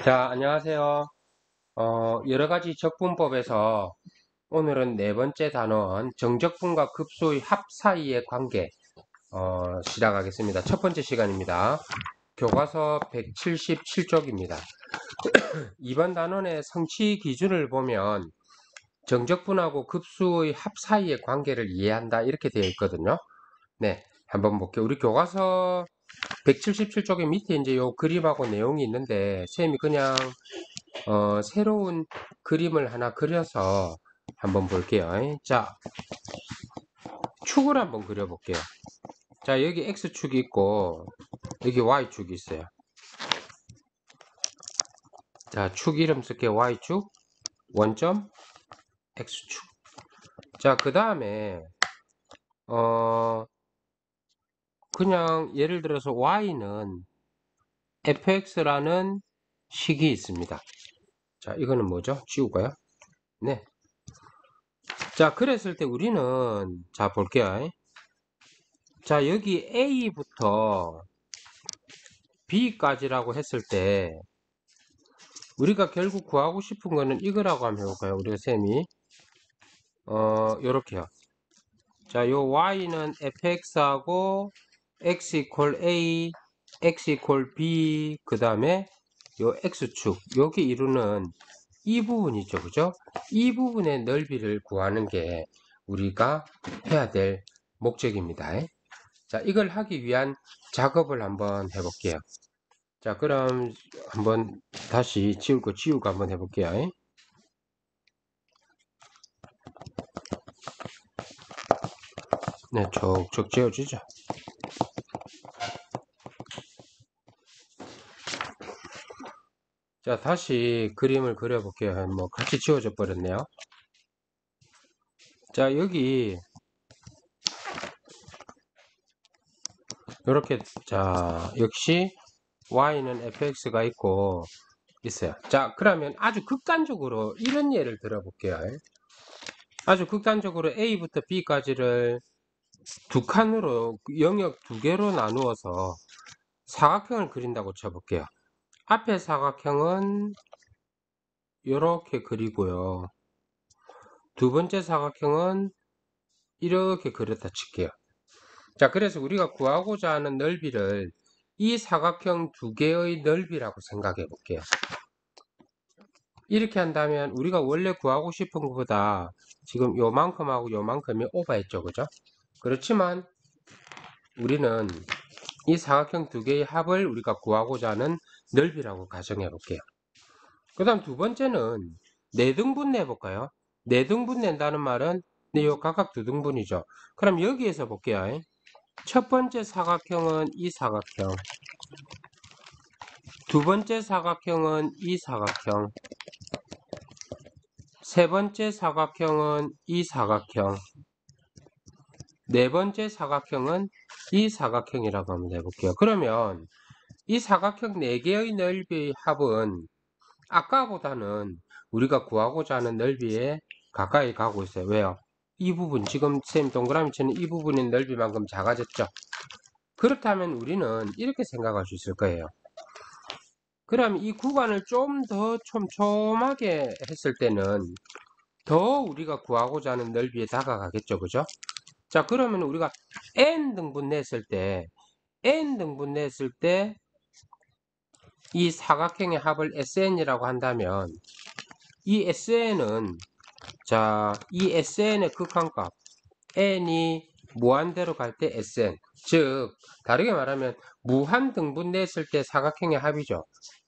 자, 안녕하세요. 여러 가지 적분법에서 오늘은 네 번째 단원 정적분과 급수의 합 사이의 관계 시작하겠습니다. 첫 번째 시간입니다. 교과서 177쪽입니다. 이번 단원의 성취 기준을 보면 정적분하고 급수의 합 사이의 관계를 이해한다 이렇게 되어 있거든요. 네, 한번 볼게요. 우리 교과서 177쪽의 밑에 이제 요 그림하고 내용이 있는데 쌤이 그냥 새로운 그림을 하나 그려서 한번 볼게요. 자, 축을 한번 그려볼게요. 자, 여기 X축이 있고 여기 Y축이 있어요. 자, 축 이름 쓸게요. Y축, 원점, X축. 자, 그 다음에 그냥 예를 들어서 Y는 fx라는 식이 있습니다. 자, 이거는 뭐죠? 지울까요? 네. 자, 그랬을 때 우리는 자, 볼게요. 자, 여기 A부터 B까지라고 했을 때 우리가 결국 구하고 싶은 거는 이거라고 한번 해볼까요? 우리가 쌤이 요렇게요. 자, 요 y는 fx하고 x 이퀄 a, x 이퀄 b, 그 다음에 요 x축 여기 이루는 이 부분이죠, 그죠? 이 부분의 넓이를 구하는 게 우리가 해야 될 목적입니다. 자, 이걸 하기 위한 작업을 한번 해볼게요. 자, 그럼 한번 다시 지울 거 지우고 한번 해볼게요. 네, 촉촉 지워지죠. 자, 다시 그림을 그려볼게요. 뭐 같이 지워져 버렸네요. 자, 여기 이렇게 자, 역시 y는 fx가 있고 있어요. 자, 그러면 아주 극단적으로 이런 예를 들어볼게요. 아주 극단적으로 a부터 b까지를 두 칸으로 영역 두 개로 나누어서 사각형을 그린다고 쳐볼게요. 앞에 사각형은 이렇게 그리고요. 두 번째 사각형은 이렇게 그렸다 칠게요. 자, 그래서 우리가 구하고자 하는 넓이를 이 사각형 두 개의 넓이라고 생각해 볼게요. 이렇게 한다면 우리가 원래 구하고 싶은 것보다 지금 요만큼하고 요만큼이 오버했죠, 그죠? 그렇지만 우리는 이 사각형 두 개의 합을 우리가 구하고자 하는 넓이라고 가정해 볼게요. 그 다음 두 번째는 내등분 내볼까요? 내등분 낸다는 말은 요 각각 두 등분이죠. 그럼 여기에서 볼게요. 첫 번째 사각형은 이 사각형, 두 번째 사각형은 이 사각형, 세 번째 사각형은 이 사각형, 네 번째 사각형은 이 사각형이라고 한번 해볼게요. 그러면 이 사각형 4개의 넓이의 합은 아까보다는 우리가 구하고자 하는 넓이에 가까이 가고 있어요. 왜요? 이 부분, 지금 쌤 동그라미 치는 이 부분의 넓이만큼 작아졌죠. 그렇다면 우리는 이렇게 생각할 수 있을 거예요. 그럼 이 구간을 좀 더 촘촘하게 했을 때는 더 우리가 구하고자 하는 넓이에 다가가겠죠, 그죠? 자, 그러면 우리가 n등분 냈을 때 이 사각형의 합을 SN이라고 한다면 이 SN은 자, 이 SN의 극한값 n이 무한대로 갈 때 SN, 즉 다르게 말하면 무한 등분 냈을 때 사각형의 합이죠.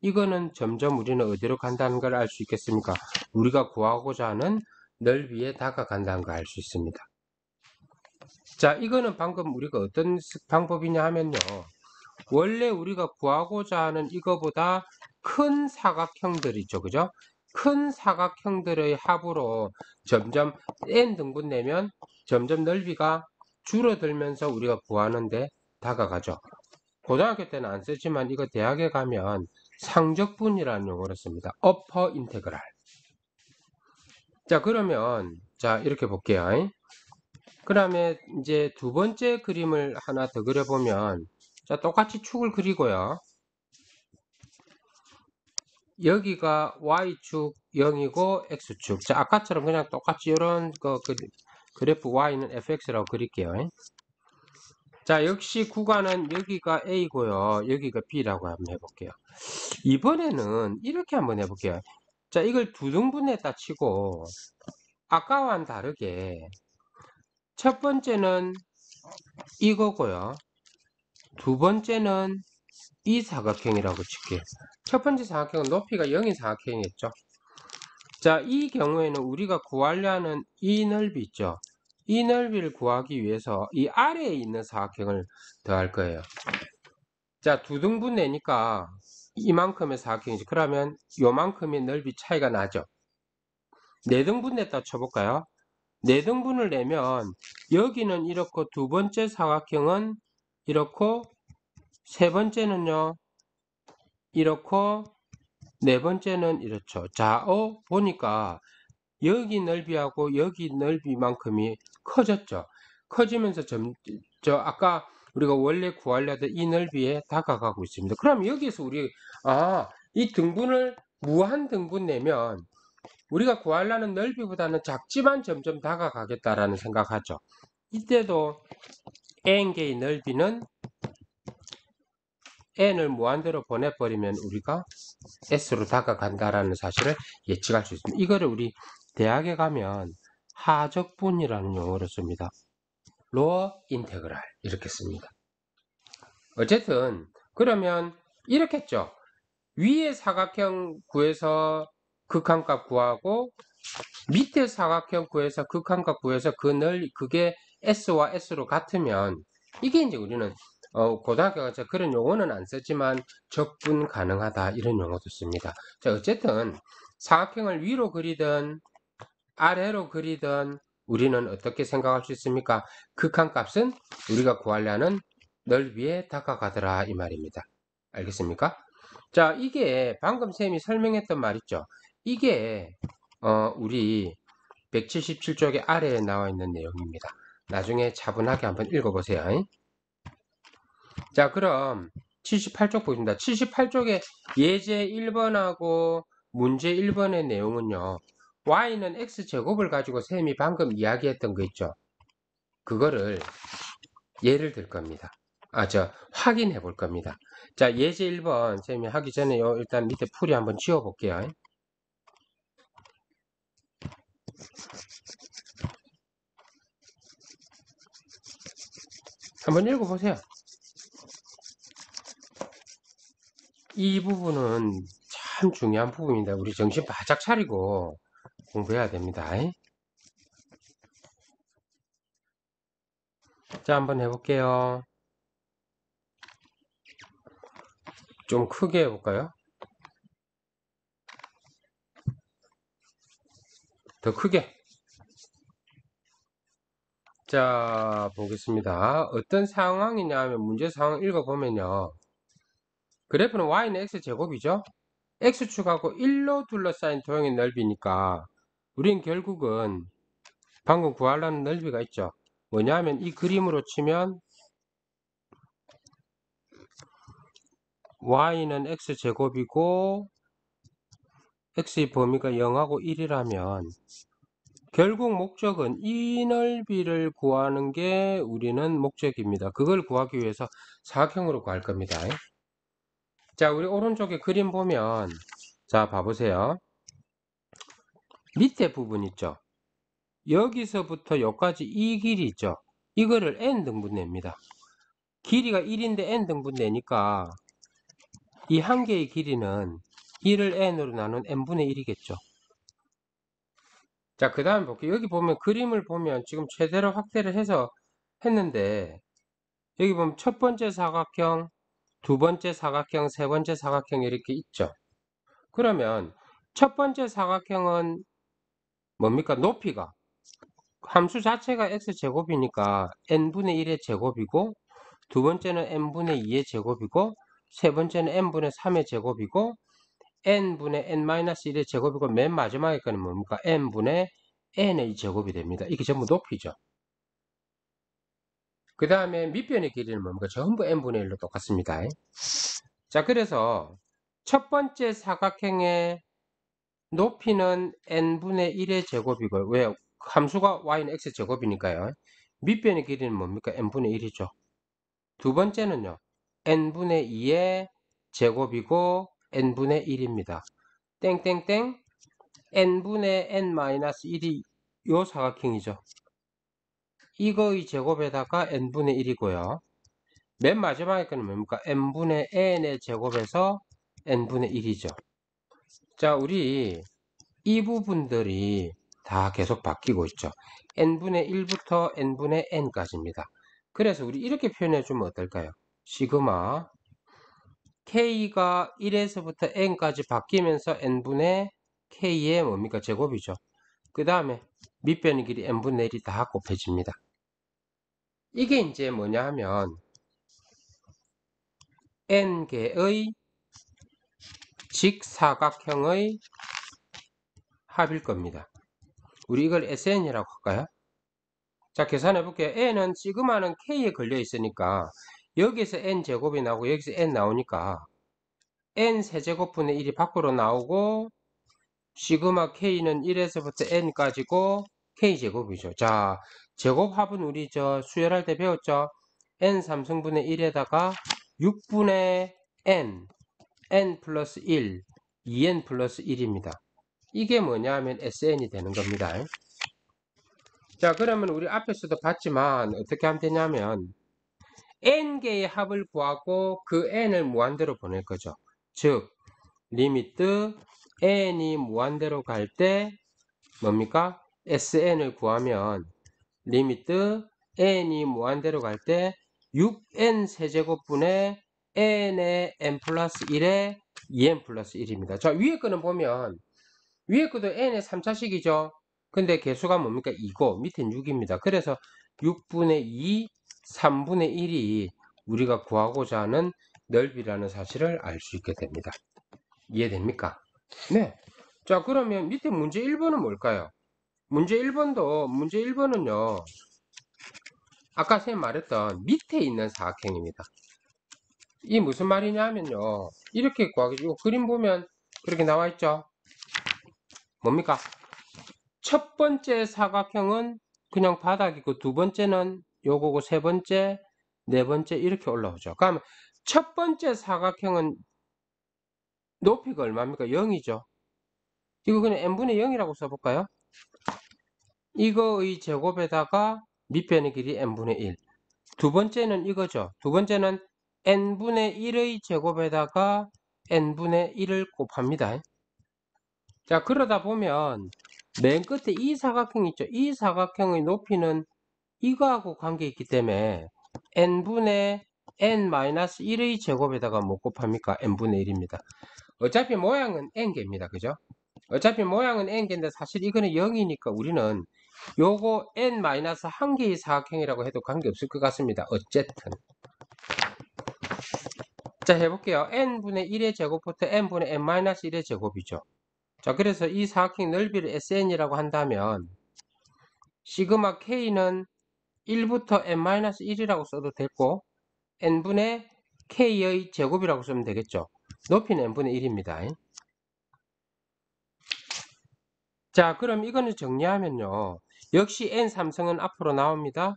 이거는 점점 우리는 어디로 간다는 걸 알 수 있겠습니까? 우리가 구하고자 하는 넓이에 다가간다는 걸 알 수 있습니다. 자, 이거는 방금 우리가 어떤 방법이냐 하면요. 원래 우리가 구하고자 하는 이거보다 큰 사각형들 있죠, 그죠? 큰 사각형들의 합으로 점점 n 등분 내면 점점 넓이가 줄어들면서 우리가 구하는데 다가가죠. 고등학교 때는 안 쓰지만 이거 대학에 가면 상적분이라는 용어를 씁니다. 어퍼 인테그랄. 자, 그러면 자, 이렇게 볼게요. 그 다음에 이제 두 번째 그림을 하나 더 그려보면 자, 똑같이 축을 그리고요. 여기가 y축 0이고 x축. 자, 아까처럼 그냥 똑같이 이런 그래프 y는 fx라고 그릴게요. 자, 역시 구간은 여기가 a고요. 여기가 b라고 한번 해볼게요. 이번에는 이렇게 한번 해볼게요. 자, 이걸 두 등분했다 치고 아까와는 다르게 첫 번째는 이거고요. 두 번째는 이 사각형이라고 칠게요. 첫 번째 사각형은 높이가 0인 사각형이겠죠. 자, 이 경우에는 우리가 구하려 하는 이 넓이 있죠. 이 넓이를 구하기 위해서 이 아래에 있는 사각형을 더할 거예요. 자, 두 등분 내니까 이만큼의 사각형이지. 그러면 요만큼의 넓이 차이가 나죠. 네 등분 냈다 쳐볼까요? 네 등분을 내면 여기는 이렇고 두 번째 사각형은 이렇고 세 번째는요 이렇고 네 번째는 이렇죠. 자, 보니까 여기 넓이하고 여기 넓이만큼이 커졌죠. 커지면서 아까 우리가 원래 구하려던 이 넓이에 다가가고 있습니다. 그럼 여기서 이 등분을 무한 등분 내면 우리가 구하려는 넓이보다는 작지만 점점 다가가겠다라는 생각하죠. 이때도 n개의 넓이는 n을 무한대로 보내버리면 우리가 s로 다가간다라는 사실을 예측할 수 있습니다. 이거를 우리 대학에 가면 하적분이라는 용어를 씁니다. 로어 인테그랄 이렇게 씁니다. 어쨌든 그러면 이렇게 했죠. 위에 사각형 구해서 극한값 구하고 밑에 사각형 구해서 극한값 구해서 그게 s와 s로 같으면 이게 이제 우리는 고등학교 가서 그런 용어는 안 썼지만 적분 가능하다 이런 용어도 씁니다. 자, 어쨌든 사각형을 위로 그리든 아래로 그리든 우리는 어떻게 생각할 수 있습니까? 극한값은 우리가 구하려는 넓이에 다가가더라 이 말입니다. 알겠습니까? 자, 이게 방금 쌤이 설명했던 말 있죠. 이게 우리 177쪽의 아래에 나와 있는 내용입니다. 나중에 차분하게 한번 읽어보세요. 자, 그럼 78쪽 보입니다. 78쪽에 예제 1번하고 문제 1번의 내용은요. y는 x제곱을 가지고 쌤이 방금 이야기했던 거 있죠. 그거를 예를 들 겁니다. 확인해 볼 겁니다. 자, 예제 1번 쌤이 하기 전에 일단 밑에 풀이 한번 지워 볼게요. 한번 읽어보세요. 이 부분은 참 중요한 부분입니다. 우리 정신 바짝 차리고 공부해야 됩니다. 자, 한번 해볼게요. 좀 크게 해볼까요? 더 크게. 자, 보겠습니다. 어떤 상황이냐 하면 문제 상황 읽어보면요. 그래프는 y는 x제곱이죠? x축하고 1로 둘러싸인 도형의 넓이니까 우린 결국은 방금 구하려는 넓이가 있죠. 뭐냐 하면 이 그림으로 치면 y는 x제곱이고 x의 범위가 0하고 1이라면 결국 목적은 이 넓이를 구하는 게 우리는 목적입니다. 그걸 구하기 위해서 사각형으로 구할 겁니다. 자, 우리 오른쪽에 그림 보면 자, 봐보세요. 밑에 부분 있죠. 여기서부터 여기까지 이 길이 있죠. 이거를 n등분 냅니다. 길이가 1인데 n등분 내니까 이 한 개의 길이는 1을 n으로 나눈 n분의 1이겠죠. 자, 그 다음에 볼게요. 여기 보면 그림을 보면 지금 최대로 확대를 해서 했는데 여기 보면 첫 번째 사각형, 두 번째 사각형, 세 번째 사각형 이렇게 있죠. 그러면 첫 번째 사각형은 뭡니까? 높이가 함수 자체가 x제곱이니까 n분의 1의 제곱이고 두 번째는 n분의 2의 제곱이고 세 번째는 n분의 3의 제곱이고 n분의 n-1의 제곱이고 맨 마지막에 거는 뭡니까? n분의 n의 제곱이 됩니다. 이게 전부 높이죠. 그 다음에 밑변의 길이는 뭡니까? 전부 n분의 1로 똑같습니다. 자, 그래서 첫 번째 사각형의 높이는 n분의 1의 제곱이고, 왜? 함수가 y는 x 제곱이니까요. 밑변의 길이는 뭡니까? n분의 1이죠. 두 번째는요, n분의 2의 제곱이고 n분의 1입니다. 땡땡땡 n분의 n-1이 요 사각형이죠. 이거의 제곱에다가 n분의 1이고요. 맨 마지막에 거는 뭡니까? n분의 n의 제곱에서 n분의 1이죠. 자, 우리 이 부분들이 다 계속 바뀌고 있죠. n분의 1부터 n분의 n까지입니다. 그래서 우리 이렇게 표현해 주면 어떨까요? 시그마 k가 1에서부터 n까지 바뀌면서 n분의 k의 뭡니까? 제곱이죠. 그 다음에 밑변의 길이 n분의 1이 다 곱해집니다. 이게 이제 뭐냐 하면 n개의 직사각형의 합일 겁니다. 우리 이걸 SN이라고 할까요? 자, 계산해 볼게요. n은 시그마는 k에 걸려 있으니까 여기서 n제곱이 나오고 여기서 n 나오니까 n 세제곱분의 1이 밖으로 나오고 시그마 k는 1에서부터 n까지고 k제곱이죠. 자, 제곱합은 우리 수열할 때 배웠죠? n 3승분의 1에다가 6분의 n 플러스 1, 2n 플러스 1입니다. 이게 뭐냐 하면 SN이 되는 겁니다. 자, 그러면 우리 앞에서도 봤지만 어떻게 하면 되냐면 n개의 합을 구하고 그 n을 무한대로 보낼 거죠. 즉 리미트 n이 무한대로 갈 때 뭡니까? SN을 구하면 리미트 n이 무한대로 갈 때 6n 세제곱분의 n의 n 플러스 1의 2n 플러스 1입니다. 자, 위에 거는 보면 위에 것도 n의 3차식이죠. 근데 개수가 뭡니까? 2고 밑엔 6입니다. 그래서 6분의 2, 3분의 1이 우리가 구하고자 하는 넓이라는 사실을 알 수 있게 됩니다. 이해됩니까? 네. 자, 그러면 밑에 문제 1번은 뭘까요? 문제 1번은요. 아까 선생님 말했던 밑에 있는 사각형입니다. 이 무슨 말이냐면요. 이렇게 구하기, 이 그림 보면 그렇게 나와 있죠. 뭡니까? 첫 번째 사각형은 그냥 바닥이고 두 번째는 요거고 세 번째, 네 번째 이렇게 올라오죠. 그러면 첫 번째 사각형은 높이가 얼마입니까? 0이죠. 이거 그냥 n분의 0이라고 써볼까요? 이거의 제곱에다가 밑변의 길이 n분의 1. 두 번째는 이거죠. 두 번째는 n분의 1의 제곱에다가 n분의 1을 곱합니다. 자, 그러다 보면 맨 끝에 이 사각형 있죠. 이 사각형의 높이는 이거하고 관계 있기 때문에 n분의 n-1의 제곱에다가 뭐 곱합니까? n분의 1입니다. 어차피 모양은 n개입니다. 그죠? 어차피 모양은 n개인데 사실 이거는 0이니까 우리는 요거 n-1개의 사각형이라고 해도 관계없을 것 같습니다. 어쨌든 자, 해볼게요. n분의 1의 제곱부터 n분의 n-1의 제곱이죠. 자, 그래서 이 사각형 넓이를 SN이라고 한다면 시그마 K는 1부터 n-1이라고 써도 되고 n분의 K의 제곱이라고 쓰면 되겠죠. 높이는 n분의 1입니다. 자, 그럼 이거는 정리하면요. 역시 n3승은 앞으로 나옵니다.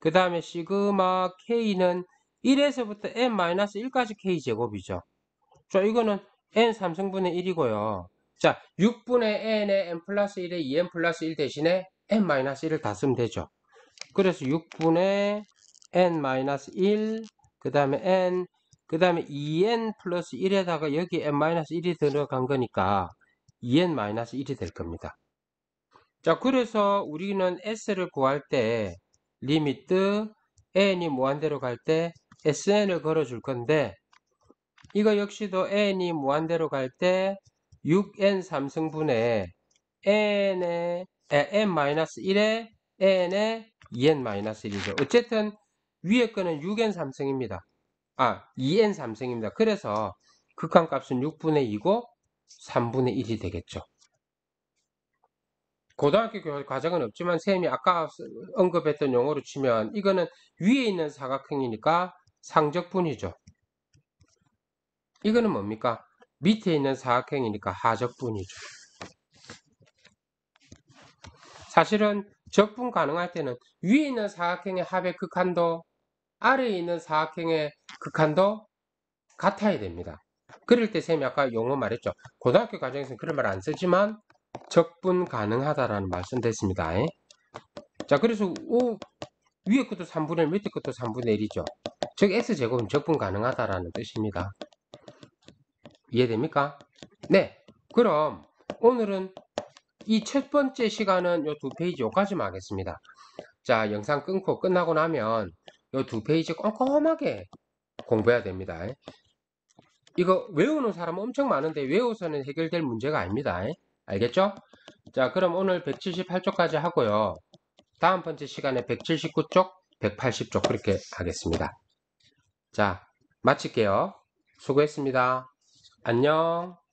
그 다음에 시그마 K는 1에서부터 n-1까지 K제곱이죠. 자, 이거는 n3승분의 1이고요. 자, 6분의 n의 n 플러스 1에 2n 플러스 1 대신에 n-1을 다 쓰면 되죠. 그래서 6분의 n-1, 그 다음에 n, 그 다음에 2n 플러스 1에다가 여기 n-1이 들어간 거니까 2n-1이 될 겁니다. 자, 그래서 우리는 s를 구할 때 리미트 n이 무한대로 갈 때 sn을 걸어 줄 건데 이거 역시도 n이 무한대로 갈 때 6n 3승분의 n의 n-1에 n의 2n-1이죠. 어쨌든 위에 거는 6n 3승입니다. 2n 3승입니다. 그래서 극한값은 6분의 2고 3분의 1이 되겠죠. 고등학교 과정은 없지만 쌤이 아까 언급했던 용어로 치면 이거는 위에 있는 사각형이니까 상적분이죠. 이거는 뭡니까? 밑에 있는 사각형이니까 하적분이죠. 사실은 적분 가능할 때는 위에 있는 사각형의 합의 극한도 아래에 있는 사각형의 극한도 같아야 됩니다. 그럴 때 쌤이 아까 용어 말했죠. 고등학교 과정에서는 그런 말 안 쓰지만 적분 가능하다라는 말씀 됐습니다. 자, 그래서 위에 것도 3분의 1, 밑에 것도 3분의 1이죠. 즉 x제곱은 적분 가능하다라는 뜻입니다. 이해됩니까? 네. 그럼 오늘은 이 첫 번째 시간은 요 두 페이지 요까지만 하겠습니다. 자, 영상 끊고 끝나고 나면 요 두 페이지 꼼꼼하게 공부해야 됩니다. 이거 외우는 사람 엄청 많은데 외워서는 해결될 문제가 아닙니다. 알겠죠? 자, 그럼 오늘 178쪽까지 하고요. 다음 번째 시간에 179쪽, 180쪽 그렇게 하겠습니다. 자, 마칠게요. 수고했습니다. 안녕.